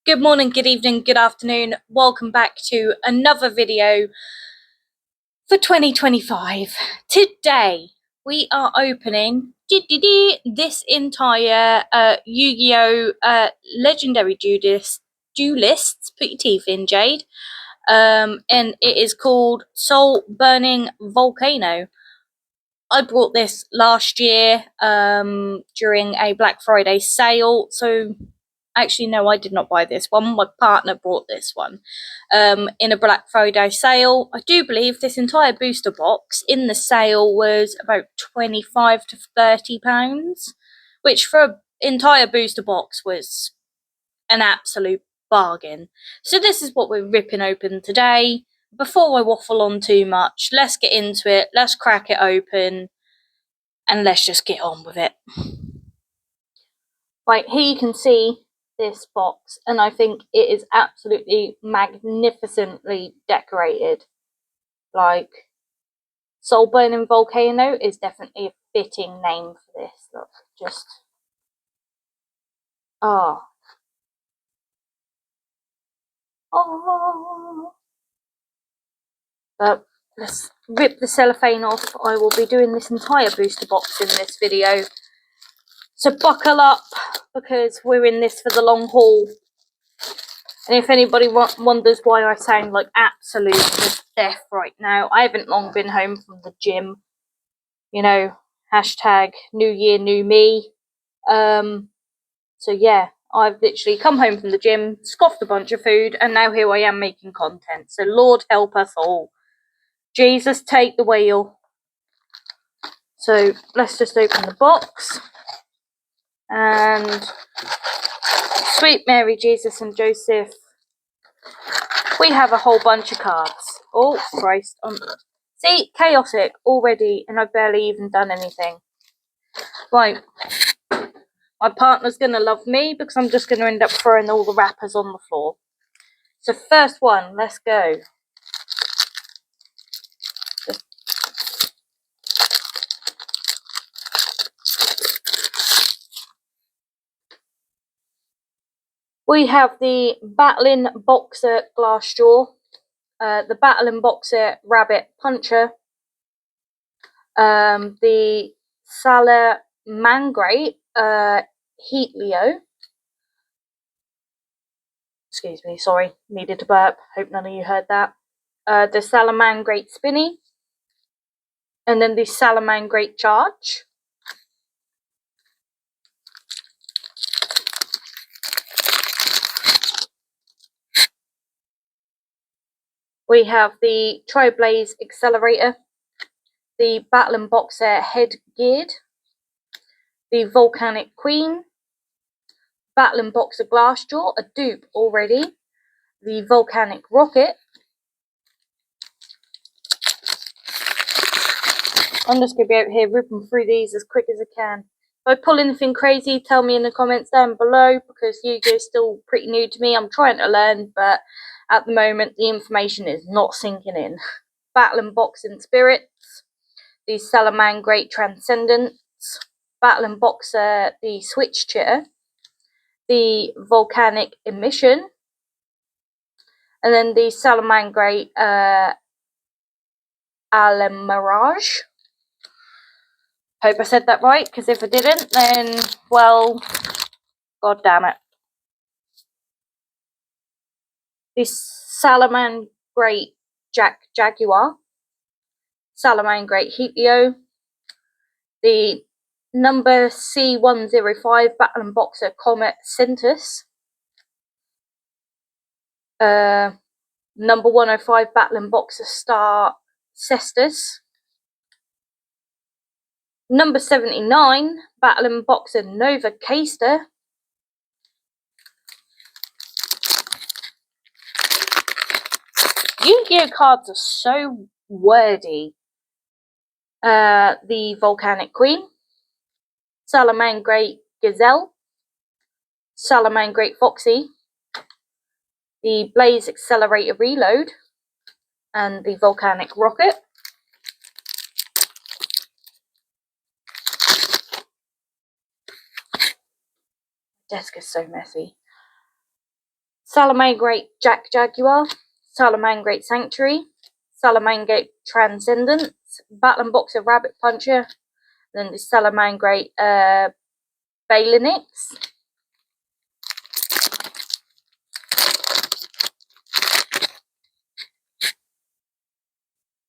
Good morning, good evening, good afternoon. Welcome back to another video for 2025. Today we are opening this entire YU-GI-OH Legendary Duelists. Put your teeth in, Jade. And it is called Soulburning Volcano. I bought this last year during a Black Friday sale. So actually, no, I did not buy this one. My partner bought this one in a Black Friday sale. I do believe this entire booster box in the sale was about £25 to £30, which for an entire booster box was an absolute bargain. So this is what we're ripping open today. Before I waffle on too much, let's get into it. Let's crack it open and let's just get on with it. Right, here you can see this box, and I think it is absolutely magnificently decorated. Like, Soulburning Volcano is definitely a fitting name for this. Look, just oh. But let's rip the cellophane off. I will be doing this entire booster box in this video, so buckle up because we're in this for the long haul. And if anybody wonders why I sound like absolute death right now, I haven't long been home from the gym. You know, hashtag New Year, New Me. So yeah, I've literally come home from the gym, scoffed a bunch of food, and now here I am making content. So Lord help us all. Jesus, take the wheel. So let's just open the box. And sweet Mary, Jesus, and Joseph. We have a whole bunch of cards. Oh, Christ. See, chaotic already, and I've barely even done anything. Right. My partner's going to love me because I'm just going to end up throwing all the wrappers on the floor. So first one, let's go. We have the Battling Boxer Glass Jaw, the Battling Boxer Rabbit Puncher, the Salamangreat Heatleo. Excuse me, sorry, needed to burp. Hope none of you heard that. The Salamangreat Spinny, and then the Salamangreat Charge. We have the Tri-Blaze Accelerator, the Battling Boxer Head Geared, the Volcanic Queen, Battling Boxer Glassjaw, a dupe already, the Volcanic Rocket. I'm just going to be out here ripping through these as quick as I can. If I pull anything crazy, tell me in the comments down below, because YU-GI-OH is still pretty new to me. I'm trying to learn, but at the moment the information is not sinking in. Battling Boxing Spirits, the Salamangreat Transcendence, Battling Boxer, the Switch Chitter, the Volcanic Emission, and then the Salamangreat Alamirage. Hope I said that right, because if I didn't, then, well, god damn it. The Salamangreat Jaguar, Salamangreat Heatleo, the number C105 Battling Boxer Comet Centus, number 105 Battling Boxer Star Cestus, number 79 Battling Boxer Nova Caster, Yu-Gi-Oh cards are so wordy. The Volcanic Queen, Salamangreat Gazelle, Salamangreat Foxy, the Blaze Accelerator Reload, and the Volcanic Rocket. Desk is so messy. Salamangreat Jaguar, Salamangreat Sanctuary, Salamangreat Transcendence, Battle Boxer Rabbit Puncher, then the Salamangreat Balinix,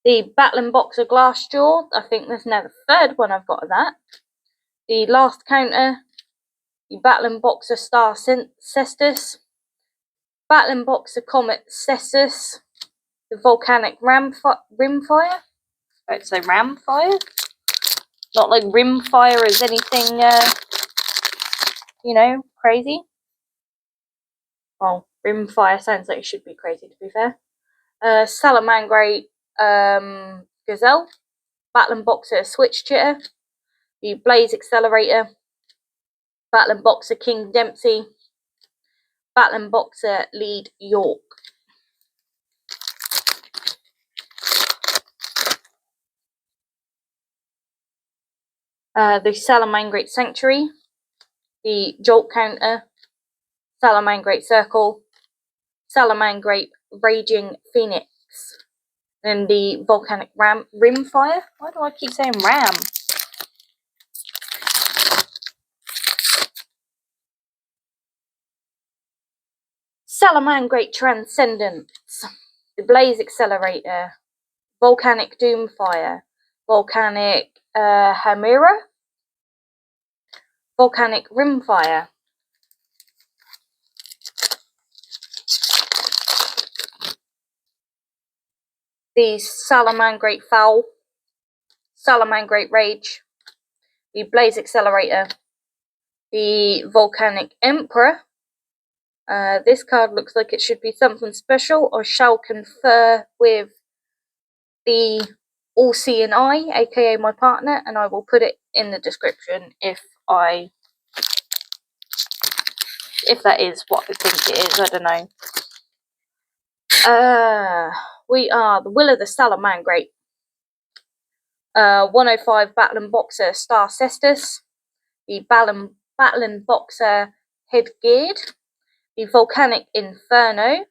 the Battle Boxer Glassjaw. I think there's now the third one I've got of that. The last counter, the Battle Boxer Star Cestus, Battle Boxer Comet Cestus, the Volcanic Rimfire. I'd say Ramfire. Not like Rimfire as anything, you know, crazy. Well, Rimfire sounds like it should be crazy, to be fair. Salamangreat Gazelle, Battle Boxer Switch Chitter, the Blaze Accelerator, Battle Boxer King Dempsey, Battle Boxer Lead York. The Salamangreat Sanctuary, the Jolt Counter, Salamangreat Circle, Salamangreat Raging Phoenix, and the Volcanic Rimfire. Why do I keep saying Ram? Salamangreat Transcendence, the Blaze Accelerator, Volcanic Doomfire, Volcanic Hamira, Volcanic Rimfire, the Salamangreat Foul, Salamangreat Rage, the Blaze Accelerator, the Volcanic Emperor. This card looks like it should be something special. I shall confer with the All-Seeing Eye, aka my partner, and I will put it in the description if that is what I think it is. I don't know. We are the Will of the Salamangreat. 105 Battle Boxer Star Cestus, the Battle Boxer Headgeared, the Volcanic Inferno,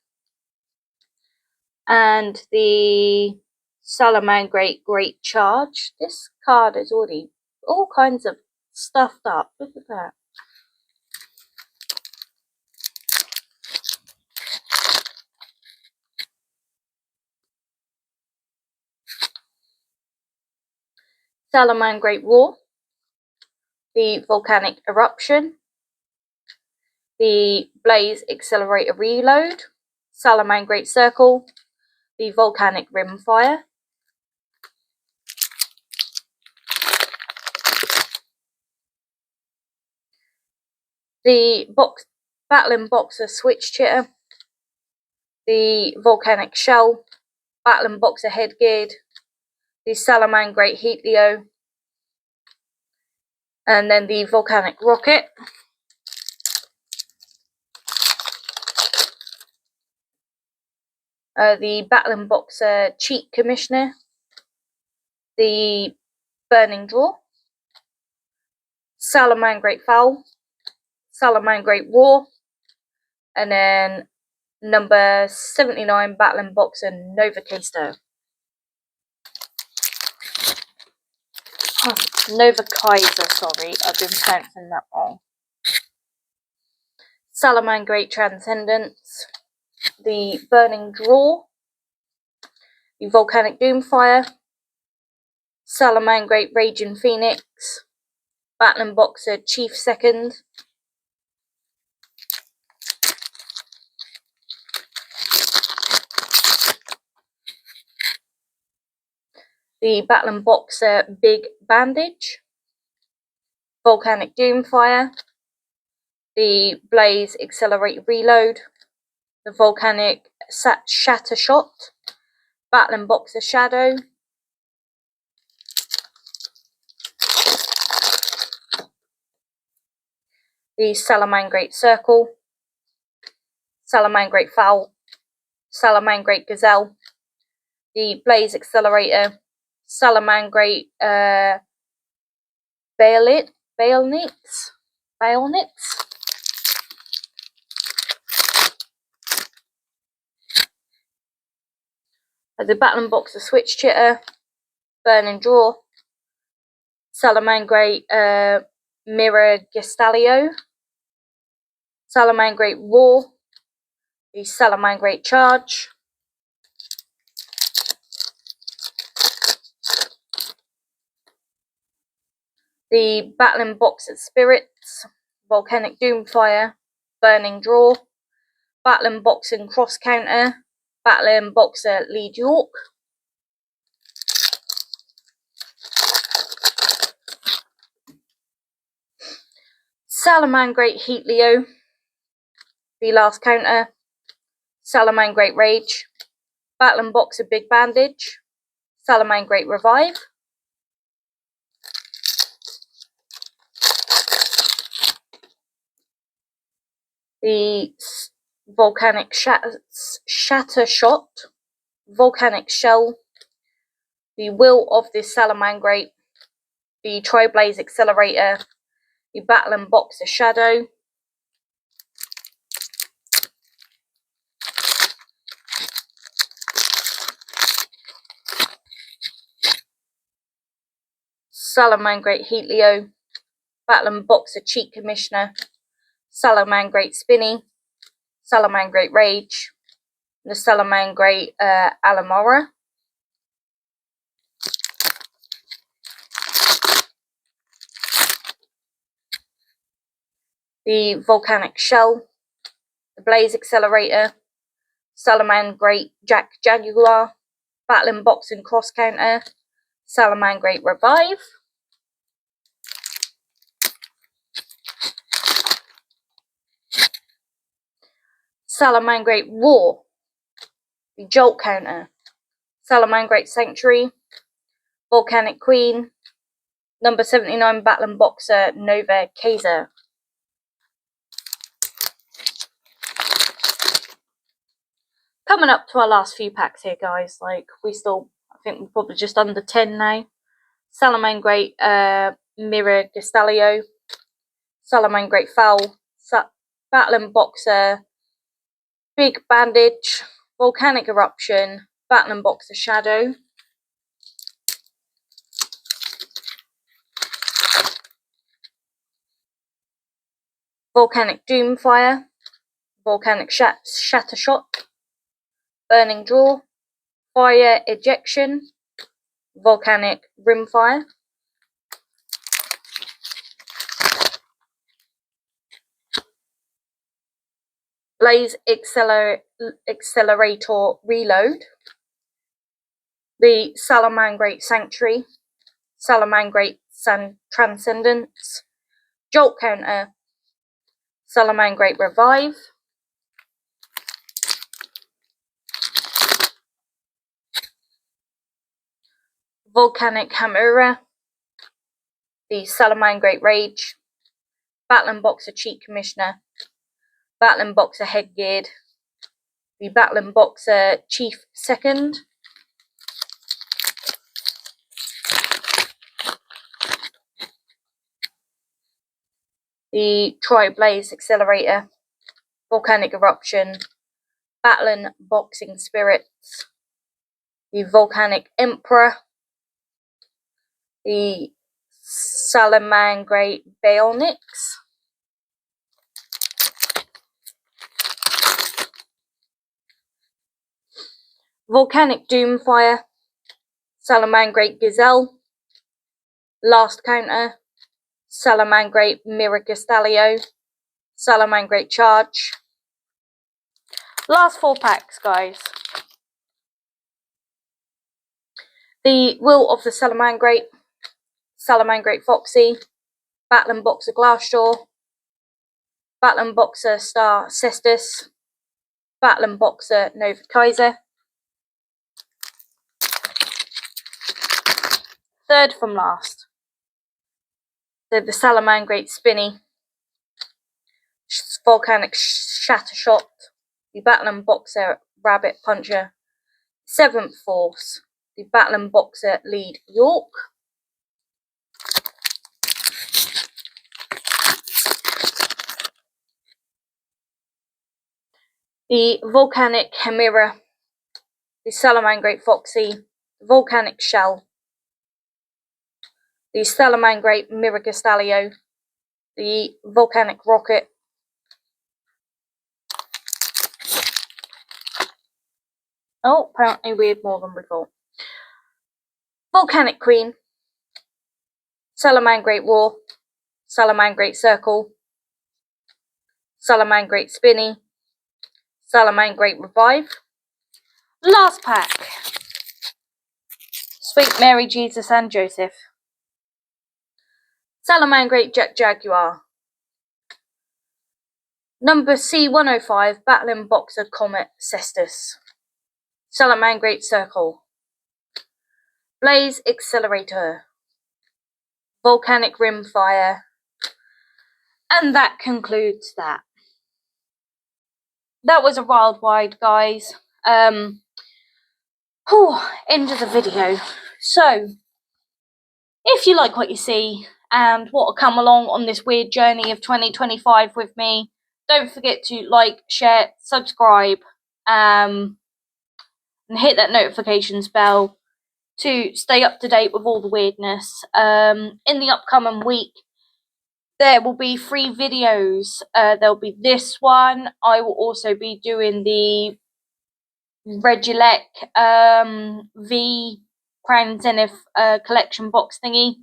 and the Salamangreat Great Charge. This card is already all kinds of stuffed up. Look at that. Salamangreat Roar, the Volcanic Eruption, the Blaze Accelerator Reload, Salamangreat Circle, the Volcanic Rimfire, the Battle Boxer Switch Chitter, the Volcanic Shell, Battle Boxer Headgeared, the Salamangreat Heatleo, and then the Volcanic Rocket, the Battle Boxer Cheat Commissioner, the Burning Draw, Salamangreat Foul, Salamangreat Roar, and then number 79 Battle Boxer Nova Kaiser. Nova Kaiser, sorry, I've been pronouncing that wrong. Salamangreat Transcendence, the Burning Draw, the Volcanic Doomfire, Salamangreat Raging Phoenix, Battle Boxer Chief Second, the Battle Boxer Big Bandage, Volcanic Doomfire, the Blaze Accelerate Reload, the Volcanic Shatter Shot, Battle Boxer Shadow, the Salamangreat Circle, Salamangreat Foul, Salamangreat Gazelle, the Blaze Accelerator, Salamangreat Balinix, The Battling Boxer Switch Chitter, Burning Draw, Salamangreat Mirror Gestalio, Salamangreat Raw, the Salamangreat Charge, the Battling Boxer Spirits, Volcanic Doomfire, Burning Draw, Battling Boxing Cross Counter, Battling Boxer Lead York, Salamangreat Heatleo, the last counter, Salamangreat Rage, Battling Boxer Big Bandage, Salamangreat Revive, the Volcanic Shatter Shot, Volcanic Shell, the Will of the Salamangreat, the Tri-Blaze Accelerator, the Battling Boxer Shadow, Salamangreat Heatleo, Battling Boxer Cheat Commissioner, Salamangreat Spinny, Salamangreat Rage, the Salamangreat Alamora, the Volcanic Shell, the Blaze Accelerator, Salamangreat Jack Jaguar, Battling Boxing Cross Counter, Salamangreat Revive, Salamangreat Raw, the Jolt Counter, Salamangreat Sanctuary, Volcanic Queen, number 79 Battling Boxer Nova Kaiser. Coming up to our last few packs here, guys. Like, I think we're probably just under 10 now. Salamangreat Mirror Gestalio, Salamangreat Foul, Battling Boxer Big Bandage, Volcanic Eruption, Battling Boxer Shadow, Volcanic Doomfire, Volcanic Shatter Shot, Burning Draw, Fire Ejection, Volcanic Rimfire, Blaze Accelerator Reload, the Salamangreat Sanctuary, Salamangreat Transcendence, Jolt Counter, Salamangreat Revive, Volcanic Hamura, the Salamangreat Rage, Battling Boxer Cheat Commissioner, Battling Boxer Headgeared, the Battling Boxer Chief Second, the Tri-Blaze Accelerator, Volcanic Eruption, Battling Boxing Spirits, the Volcanic Emperor, the Salamangreat Baionix, Volcanic Doomfire, Salamangreat Gazelle, last counter, Salamangreat Mirror Gestalio, Salamangreat Charge. Last 4 packs, guys. The Will of the Salamangreat, Salamangreat Foxy, Battling Boxer Glassjaw, Battling Boxer Star Cestus, Battling Boxer Nova Kaiser. Third from last. So the Salamangreat Spinny, Volcanic Shatter Shot, the Battling Boxer Rabbit Puncher, 7th Force, the Battling Boxer Lead York, the Volcanic Chimera, the Salamangreat Foxy, the Volcanic Shell, the Salamangreat Miragustalio, the Volcanic Rocket, oh, apparently we had more than we thought, Volcanic Queen, Salamangreat Roar, Salamangreat Circle, Salamangreat Spinny, Salamangreat Revive. Last pack, Sweet Mary, Jesus and Joseph, Salamangreat Jet Jaguar, number C105 Battling Boxer Comet Cestus, Salamangreat Circle, Blaze Accelerator, Volcanic Rimfire, and that concludes that. That was a wild ride, guys. End of the video. So, if you like what you see and want to come along on this weird journey of 2025 with me, don't forget to like, share, subscribe, and hit that notifications bell to stay up to date with all the weirdness. In the upcoming week, there will be 3 videos. There'll be this one. I will also be doing the Regilec V Crown Zenith collection box thingy.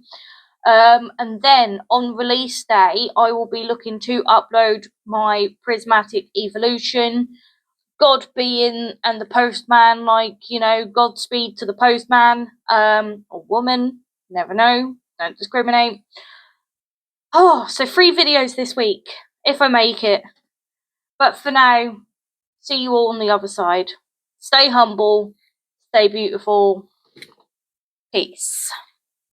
And then on release day, I will be looking to upload my Prismatic Evolution, God being and the Postman, like, you know, Godspeed to the Postman, or woman, never know, don't discriminate. Oh, so 3 videos this week, if I make it. But for now, see you all on the other side. Stay humble, stay beautiful. Peace.